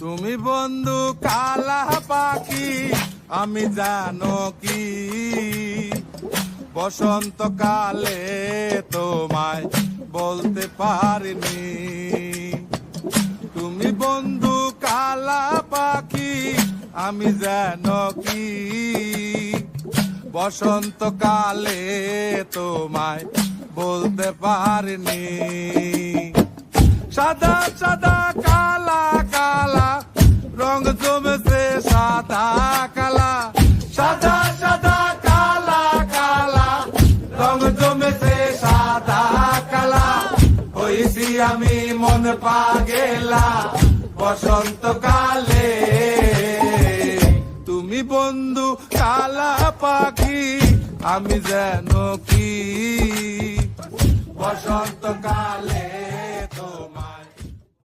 তুমি বন্ধু কালা পাখি, আমি জানো কি বসন্তকালে তোমায় বলতে পারিনি। তুমি বন্ধু কালা পাখি, আমি জানো কি বসন্তকালে তোমায় বলতে পারিনি। সাদা সাদা কালা কালা রং জমেছে সাদা কালা, সাদা সাদা কালা কালা রং জমেছে সাদা কালা। হইছি আমি মন পাগেলা বসন্তকালে। তুমি বন্ধু কালা পাখি, আমি যেন কি বসন্তকালে